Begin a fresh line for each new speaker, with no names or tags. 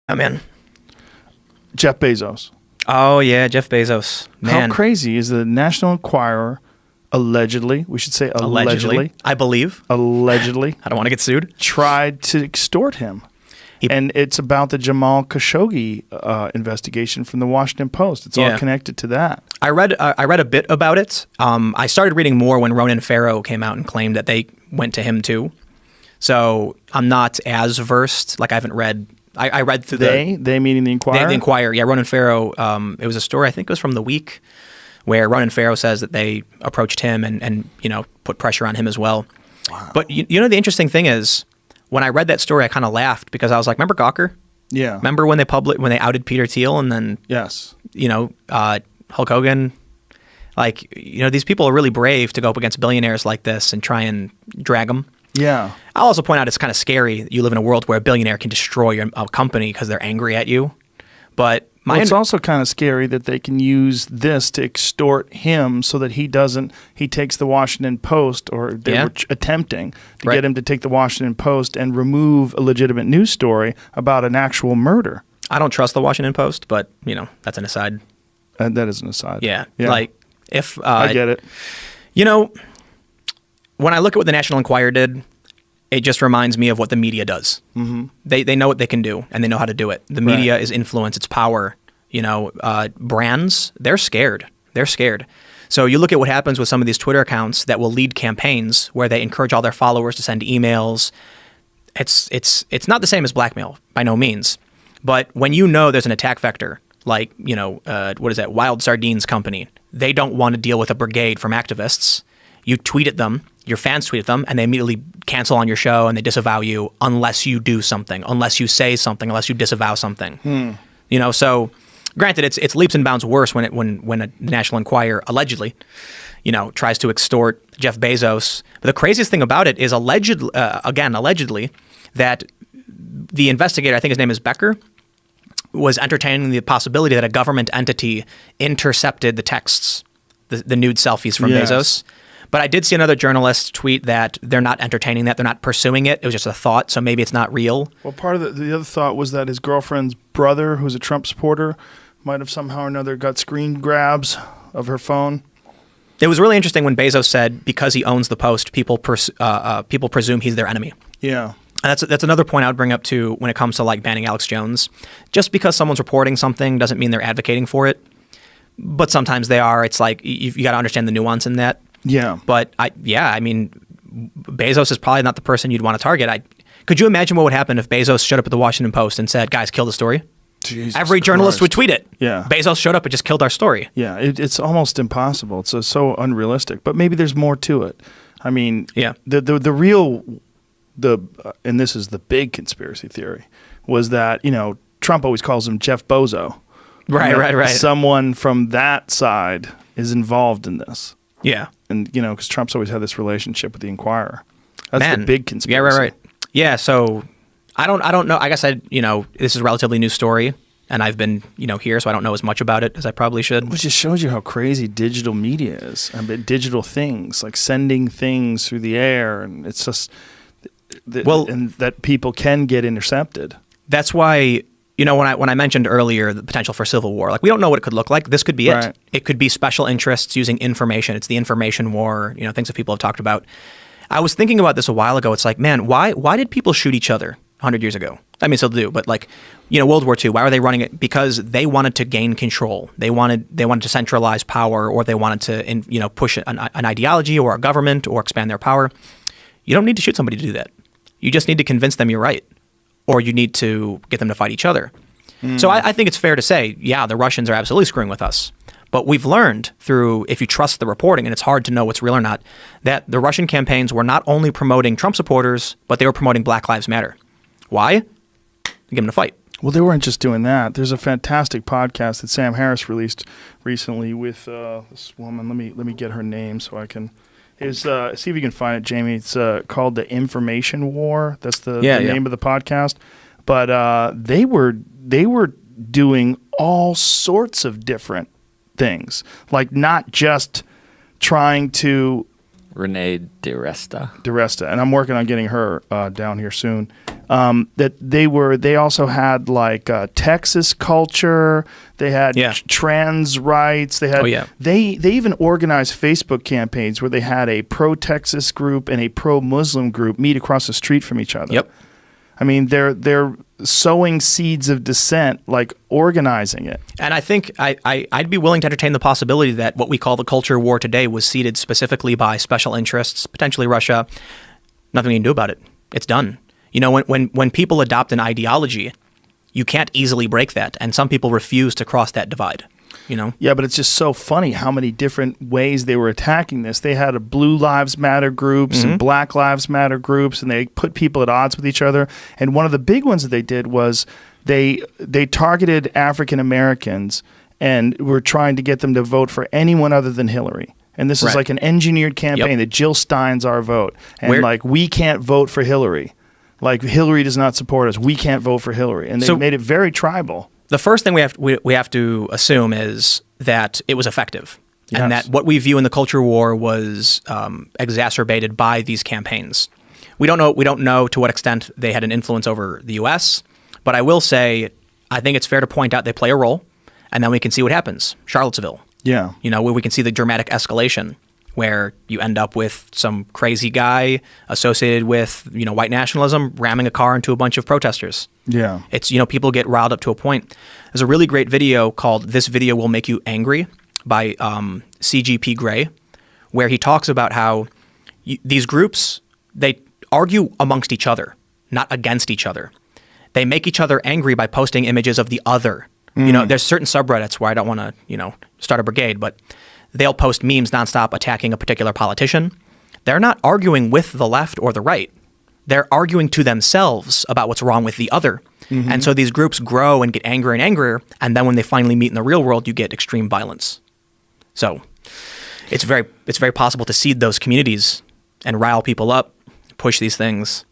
I'm in.
Jeff Bezos.
Oh, yeah, Jeff Bezos. Man.
How crazy is the National Enquirer allegedly, we should say allegedly.
I believe.
Allegedly.
I don't want to get sued.
Tried to extort him. And it's about the Jamal Khashoggi investigation from the Washington Post. It's all connected to that.
I read a bit about it. I started reading more when Ronan Farrow came out and claimed that they went to him too. So I'm not as versed. Like I haven't read. I read through
they meaning the Enquirer.
The Enquirer. Yeah, Ronan Farrow. It was a story. I think it was from The Week, where Ronan Farrow says that they approached him and put pressure on him as well. Wow. But you know the interesting thing is, when I read that story, I kind of laughed because I was like, remember Gawker?
Yeah.
Remember when they outed Peter Thiel and then
yes,
Hulk Hogan? Like, these people are really brave to go up against billionaires like this and try and drag them.
Yeah.
I'll also point out it's kind of scary that you live in a world where a billionaire can destroy a company because they're angry at you. But
it's also kind of scary that they can use this to extort him so that he takes the Washington Post, or they were attempting to get him to take the Washington Post and remove a legitimate news story about an actual murder.
I don't trust the Washington Post, but, that's an aside.
That is an aside.
Yeah. Like, if...
I get it.
When I look at what the National Enquirer did, it just reminds me of what the media does. Mm-hmm. They know what they can do, and they know how to do it. The media is influence, it's power. Brands, they're scared. They're scared. So you look at what happens with some of these Twitter accounts that will lead campaigns where they encourage all their followers to send emails. It's not the same as blackmail, by no means. But when there's an attack vector, like, what is that, Wild Sardines Company, they don't want to deal with a brigade from activists. You tweet at them, your fans tweet at them, and they immediately cancel on your show and they disavow you unless you do something, unless you say something, unless you disavow something. So granted, it's leaps and bounds worse when a National Enquirer allegedly, tries to extort Jeff Bezos. But the craziest thing about it is allegedly, that the investigator, I think his name is Becker, was entertaining the possibility that a government entity intercepted the texts, the nude selfies from Bezos. But I did see another journalist tweet that they're not entertaining that. They're not pursuing it. It was just a thought, so maybe it's not real.
Well, part of the other thought was that his girlfriend's brother, who's a Trump supporter, might have somehow or another got screen grabs of her phone.
It was really interesting when Bezos said because he owns the Post, people presume he's their enemy.
Yeah.
And that's another point I would bring up too when it comes to like banning Alex Jones. Just because someone's reporting something doesn't mean they're advocating for it. But sometimes they are. It's like you got to understand the nuance in that.
Yeah.
But I mean, Bezos is probably not the person you'd want to target. Could you imagine what would happen if Bezos showed up at the Washington Post and said, guys, kill the story?
Jesus
Every journalist
Christ.
Would tweet it.
Yeah.
Bezos showed up and just killed our story.
Yeah. It's almost impossible. It's so unrealistic. But maybe there's more to it. I mean, the real, and this is the big conspiracy theory, was that, Trump always calls him Jeff Bozo.
Right.
Someone from that side is involved in this.
Yeah.
And, because Trump's always had this relationship with the Enquirer. That's the big conspiracy.
Yeah, right. Yeah, so I don't know. I guess this is a relatively new story, and I've been, here, so I don't know as much about it as I probably should.
Which just shows you how crazy digital media is. I mean, digital things, like sending things through the air, and it's just, and that people can get intercepted.
That's why... when I mentioned earlier the potential for civil war, like we don't know what it could look like. This could be it. It could be special interests using information. It's the information war, things that people have talked about. I was thinking about this a while ago. It's like, man, why did people shoot each other 100 years ago? I mean, still do, but like, World War II, why were they running it? Because they wanted to gain control. They wanted to centralize power, or they wanted to, push an ideology or a government or expand their power. You don't need to shoot somebody to do that. You just need to convince them you're right. Or you need to get them to fight each other. So I think it's fair to say, the Russians are absolutely screwing with us. But we've learned through, if you trust the reporting, and it's hard to know what's real or not, that the Russian campaigns were not only promoting Trump supporters, but they were promoting Black Lives Matter. Why? To get them to fight.
Well, they weren't just doing that. There's a fantastic podcast that Sam Harris released recently with this woman. Let me get her name so I can... see if you can find it, Jamie. It's called The Information War. That's the name of the podcast. But they were doing all sorts of different things, like not just trying to...
Renee DiResta.
And I'm working on getting her down here soon. that they also had like Texas culture. They had trans rights. They had they even organized Facebook campaigns where they had a pro-Texas group and a pro-Muslim group meet across the street from each other.
Yep.
I mean, they're sowing seeds of dissent, like organizing it.
And I think I'd be willing to entertain the possibility that what we call the culture war today was seeded specifically by special interests, potentially Russia. Nothing we can do about it. It's done. You know, when people adopt an ideology, you can't easily break that. And some people refuse to cross that divide. You know?
Yeah, but it's just so funny how many different ways they were attacking this. They had a Blue Lives Matter groups and Black Lives Matter groups, and they put people at odds with each other. And one of the big ones that they did was they targeted African Americans and were trying to get them to vote for anyone other than Hillary. And this is like an engineered campaign that Jill Stein's our vote. And like, we can't vote for Hillary. Like, Hillary does not support us. We can't vote for Hillary. And they made it very tribal.
The first thing we have to assume is that it was effective, and that what we view in the culture war was exacerbated by these campaigns. We don't know to what extent they had an influence over the U.S., but I will say I think it's fair to point out they play a role, and then we can see what happens. Charlottesville, where we can see the dramatic escalation, where you end up with some crazy guy associated with, white nationalism ramming a car into a bunch of protesters.
Yeah.
It's, people get riled up to a point. There's a really great video called This Video Will Make You Angry by CGP Grey, where he talks about how these groups, they argue amongst each other, not against each other. They make each other angry by posting images of the other. There's certain subreddits where I don't want to, start a brigade, but they'll post memes nonstop attacking a particular politician. They're not arguing with the left or the right. They're arguing to themselves about what's wrong with the other. And so these groups grow and get angrier and angrier, and then when they finally meet in the real world, you get extreme violence. So it's very possible to seed those communities and rile people up, push these things.